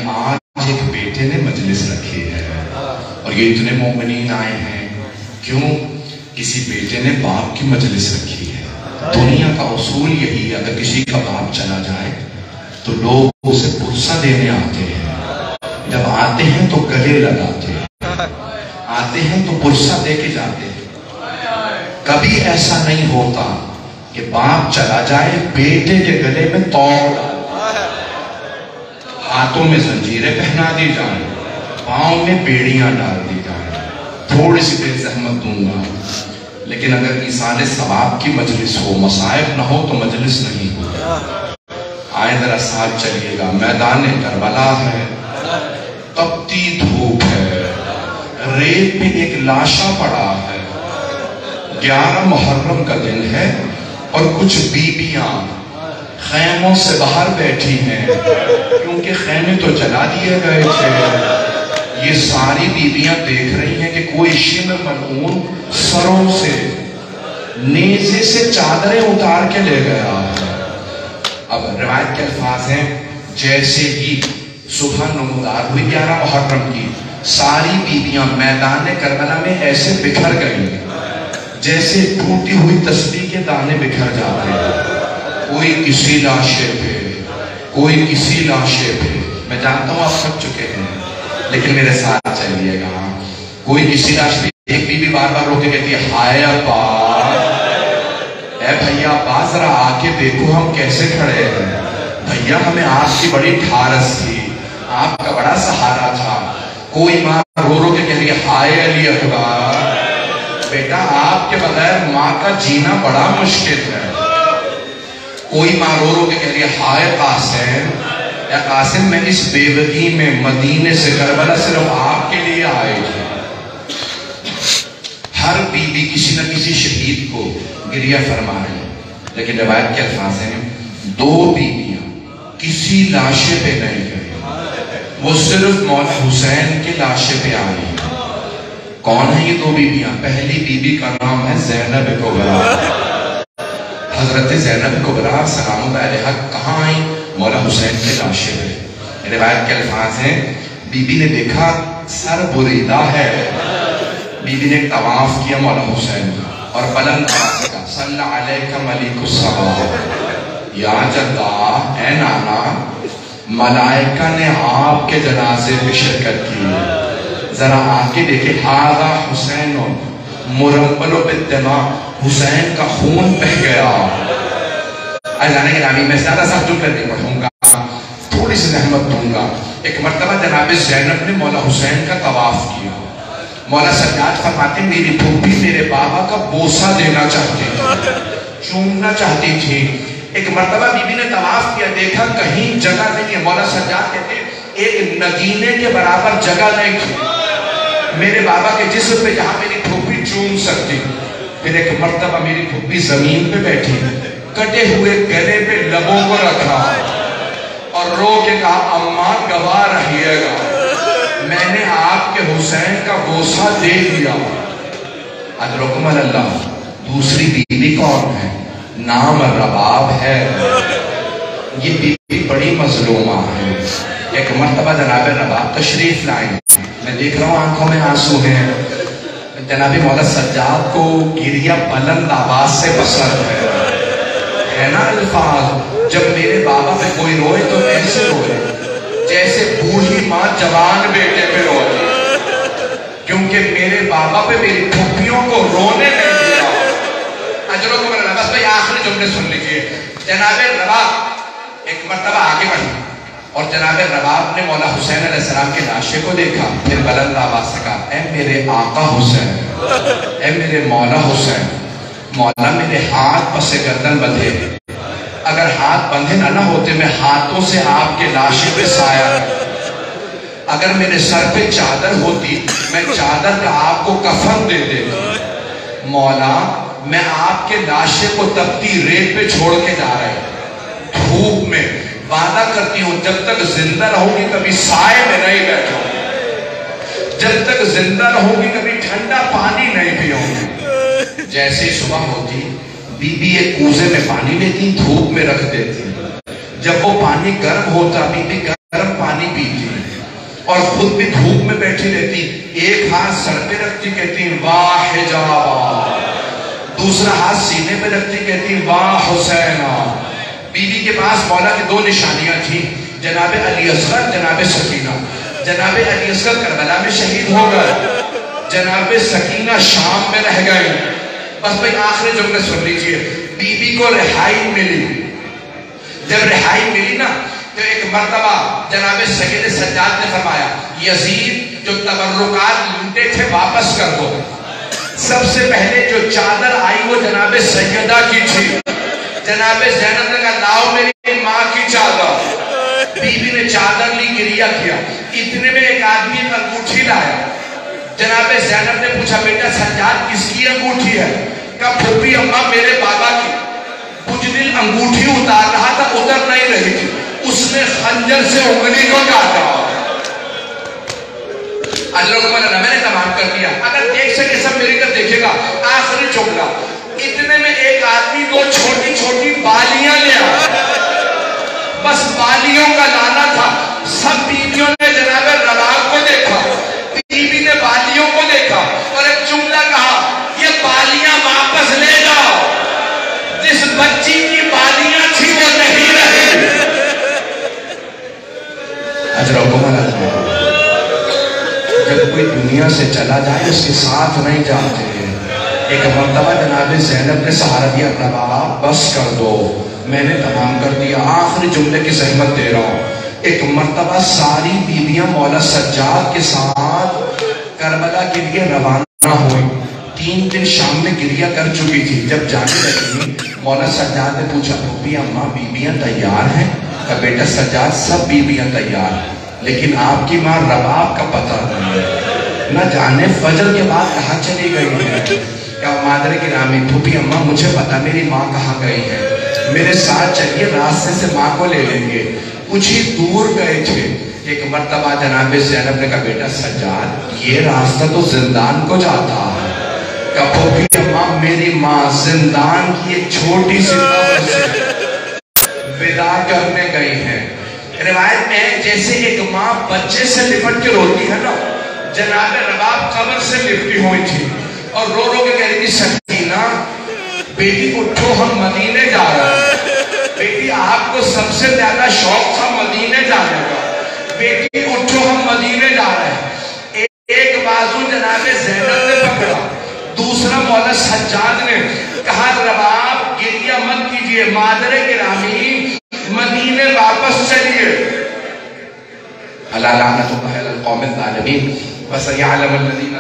آج ایک بیٹے نے مجلس رکھی ہے اور یہ اتنے مومنین آئے ہیں، کیوں؟ کسی بیٹے نے باپ کی مجلس رکھی ہے۔ دنیا کا اصول یہی ہے، اگر کسی کا باپ چلا جائے تو لوگ اسے پرسہ دینے آتے ہیں، جب آتے ہیں تو گلے لگاتے ہیں، آتے ہیں تو پرسہ دے کے جاتے ہیں۔ کبھی ایسا نہیں ہوتا کہ باپ چلا جائے بیٹے کے گلے میں توڑ ڈال، ہاتھوں میں زنجیریں پہنا دی جائیں، پاؤں میں بیڑیاں ڈال دی جائیں، تھوڑی سی دیر زحمت دوں گا۔ لیکن اگر ایصال ثواب کی مجلس ہو، مصائب نہ ہو تو مجلس نہیں ہو۔ آئے ذرا ساتھ چلیے گا، میدان کربلا ہے، تپتی دھوپ ہے، ریت پہ ایک لاشا پڑا ہے، 11 محرم کا دن ہے اور کچھ بیویاں خیموں سے باہر بیٹھی ہیں، کیونکہ خیمے تو جلا دیے گئے تھے۔ یہ ساری بیویاں دیکھ رہی ہیں کہ کوئی شمر ملعون سروں سے نیزے سے چادریں اتار کے لے گیا ہے۔ اب روایت کے الفاظ ہیں، جیسے ہی صبح نمودار ہوئی 11 محرم کی، ساری بیویاں میدان کربلا میں ایسے بکھر گئی جیسے ٹوٹی ہوئی تسبیح کے دانے بکھر جاتے ہیں۔ کوئی کسی لاشے پہ، کوئی کسی لاشے پہ، میں جانتا ہوں آپ تھک چکے ہیں لیکن میرے ساتھ چلیے گا، کوئی کسی لاشے پہ ایک بیوی بار بار رو کے کہتی ہے، ہائے ابا، اے بھیا ابا ذرا آ کے دیکھو ہم کیسے کھڑے ہیں، بھیا ہمیں آپ کی بڑی ٹھارس تھی، آپ کا بڑا سہارا تھا۔ کوئی ماں رو رو کے کہہ رہی ہے، ہائے علی اکبر، بیٹا آپ کے بغیر ماں کا جینا بڑا مشکل ہے۔ کوئی ماں رو رو کے کہہ رہی ہے، ہائے قاسم، اے قاسم میں اس بےوقی میں مدینے سے کربلا صرف آپ کے لیے آئے تھے۔ ہر بیوی کسی نہ کسی شہید کو گریہ فرما رہی ہے، لیکن روایت کے الفاظ ہیں، 2 بیویاں کسی لاشے پہ نہیں گئی، وہ صرف مولا حسین کے لاشے پہ آئی ہیں۔ کون ہیں یہ 2 بیویاں؟ پہلی بیوی کا نام ہے زینب کبریٰ۔ حضرت زینب کبریٰ سلام اللہ علیہا کہاں آئیں؟ مولا حسین کے لاشے پہ۔ روایت کے الفاظ ہیں، بی بی نے دیکھا سر بریدہ ہے، بی بی نے طواف کیا مولا حسین کا اور بلند آواز کا، صلی علیکہ ملیک السما، یا جدہ، اے نانا، ملائکہ نے آپ کے جنازے میں شرکت کی، ذرا آکے دیکھے، ہذا حسین مرمل بالدماء، حسین کا خون بہ گیا۔ اجانے کے نامی میں زیادہ سخت جو کرنے پڑھوں گا، تھوڑی سی زحمت دوں گا۔ ایک مرتبہ جناب زینب نے مولا حسین کا طواف کیا، مولا سجاد فرماتے میری پھوپھی میرے بابا کا بوسہ دینا چاہتی تھی، چومنا چاہتی تھی۔ ایک مرتبہ بی بی نے طواف کیا، دیکھا کہیں جگہ نہیں ہے، مولا سجاد کہتے ہیں ایک نگینے کے برابر جگہ نہیں تھی میرے بابا کے جسم پہ جہاں میری پھوپھی چوم سکتی۔ پھر ایک مرتبہ میری پھوپھی زمین پہ بیٹھی، کٹے ہوئے گلے پہ لبوں کو رکھا اور رو کے کہا، اماں گواہ رہیے گا، میں نے آپ کے حسین کا بوسہ دے دیا۔ ادرکم اللہ۔ دوسری بیوی کون ہے؟ نام رباب ہے۔ یہ بیوی بڑی مظلومہ ہے۔ ایک مرتبہ جناب رباب تشریف لائیں، میں دیکھ رہا ہوں آنکھوں میں آنسو ہیں، جناب مولا سجاد کو گریہ بلند آواز سے پسند ہے نا الفاظ، جب میرے بابا پہ کوئی روئے تو ایسے روئے جیسے بوڑھی ماں جوان بیٹے پہ روئے، کیونکہ میرے بابا پہ میری پھوپھیوں کو رونے نہیں دیا۔ اجروں کو میرا بس بھائی آخری جملے سن لیجئے۔ جناب رباب ایک مرتبہ آگے بڑھی اور جناب رباب نے مولا حسین علیہ السلام کے لاشے کو دیکھا، پھر بلند آواز سے کہا، اے میرے آقا حسین، اے میرے مولا حسین، مولا میرے ہاتھ پس گردن بندھے، اگر ہاتھ بندھے نہ ہوتے میں ہاتھوں سے آپ کے لاشے پہ سایہ کرتا، اگر میرے سر پہ چادر ہوتی میں چادر کا آپ کو کفن دے دیتی، مولا میں آپ کے لاشے کو تپتی ریت پہ چھوڑ کے جا رہے ہیں، دھوپ میں، وعدہ کرتی ہوں جب تک زندہ رہوں گی کبھی سائے میں نہیں بیٹھوں گی، جب تک زندہ رہوں گی کبھی ٹھنڈا پانی نہیں پیوں گی۔ جیسے صبح ہوتی بی بی ایک کوزے میں پانی لیتی، دھوپ میں رکھ دیتی، جب وہ پانی گرم ہوتا بی بی گرم پانی پیتی اور خود بھی دھوپ میں بیٹھی رہتی، ایک ہاتھ سر پہ رکھتی کہتی واہ حجابا، دوسرا ہاتھ سینے پہ رکھتی کہتی واہ حسینہ۔ بی بی کے پاس مولا کی دو نشانیاں تھیں، جناب علی اصغر، جناب سکینہ۔ جناب علی اصغر کربلا میں شہید ہو گئے، جناب سکینہ شام میں رہ گئے۔ بس بھئی آخری جملے سن لیجئے، بی بی کو رہائی ملی، جب رہائی ملی نا تو ایک مرتبہ جناب سید سجاد نے فرمایا یزید جو تبرکات لوٹے تھے واپس کر دو۔ سب سے پہلے جو چادر آئی وہ جناب سیدہ کی تھی، جناب زینب نے کہا لاؤ میری ماں کی چادر۔ بی بی نے چادر لی، گریہ کیا، اتنے میں ایک آدمی انگوٹھی لایا۔ جناب زینب نے پوچھا بیٹا سجاد کس کی انگوٹھی ہے؟ کہا پھوپھی اماں میرے بابا کی۔ بجدل انگوٹھی اتار رہا تھا، اتر نہیں رہی تھی، اس نے خنجر سے انگلی کو کاٹا۔ اللہ کو میں نے تمام کر دیا، اگر دیکھ سکے سب میری طرف دیکھے گا۔ آخری جملہ، اتنے میں ایک آدمی دو چھوٹی چھوٹی بالیاں لے آیا، بس بالیوں کا لانا تھا۔ سب بیویوں نے جناب رباب کو دیکھا، بی بی نے بالیوں کو دیکھا اور ایک جملہ کہا یہ بالیاں واپس لے جاؤ، جس بچی کی بالیاں تھی وہ نہیں رہی۔ اجرکم اللہ۔ جب کوئی دنیا سے چلا جائے اس کے ساتھ نہیں جاتے۔ ایک مرتبہ جناب زینب نے سہارا دیا رباب بس کر دو، میں نے تمام کر دیا، آخری جملے کی زحمت دے رہا ہوں۔ ایک مرتبہ ساری بیویاں مولا سجاد کے ساتھ کربلا کے لیے روانہ ہوئی۔ 3 دن شام میں گریہ کر چکی تھی، جب جانے لگی مولا سجاد نے پوچھا پھوپھی اماں بیویاں تیار ہیں؟ کہا بیٹا سجاد سب بیویاں تیار، لیکن آپ کی ماں رباب کا پتہ نہیں ہے، نہ جانے فجر کے بعد کہاں چلی گئی ہے۔ کہا مادر گرامی پھوپھی اماں مجھے پتا میری ماں کہاں گئی ہے، میرے ساتھ چلیے راستے سے ماں کو لے لیں گے۔ کچھ ہی دور گئے تھے، ایک مرتبہ جناب زینب نے کہا بیٹا سجاد یہ راستہ تو زندان کو جاتا ہے۔ کہا پھوپھی اماں میری ماں زندان کی ایک چھوٹی سی قبر سے ودا کرنے گئی ہے۔ روایت میں جیسے ایک ماں بچے سے لپٹ کے روتی ہے نا، جناب رباب قبر سے لپٹی ہوئی تھی اور رو رو کے کہہ رہی تھی سکینہ بیٹی اٹھو ہم مدینے جا رہے ہیں۔ بیٹی آپ کو سب سے زیادہ شوق تھا مدینے جانے کا، بیٹی اٹھو ہم مدینے جا رہے ہیں۔ ایک بازو جناب زینب نے پکڑا، دوسرا مولا سجاد نے کہا رباب گریہ مت کیجئے، مادر گرامی مدینے واپس چلیے۔ اللہ لعنت اللہ علی القوم الظالمین وسیعلم الذین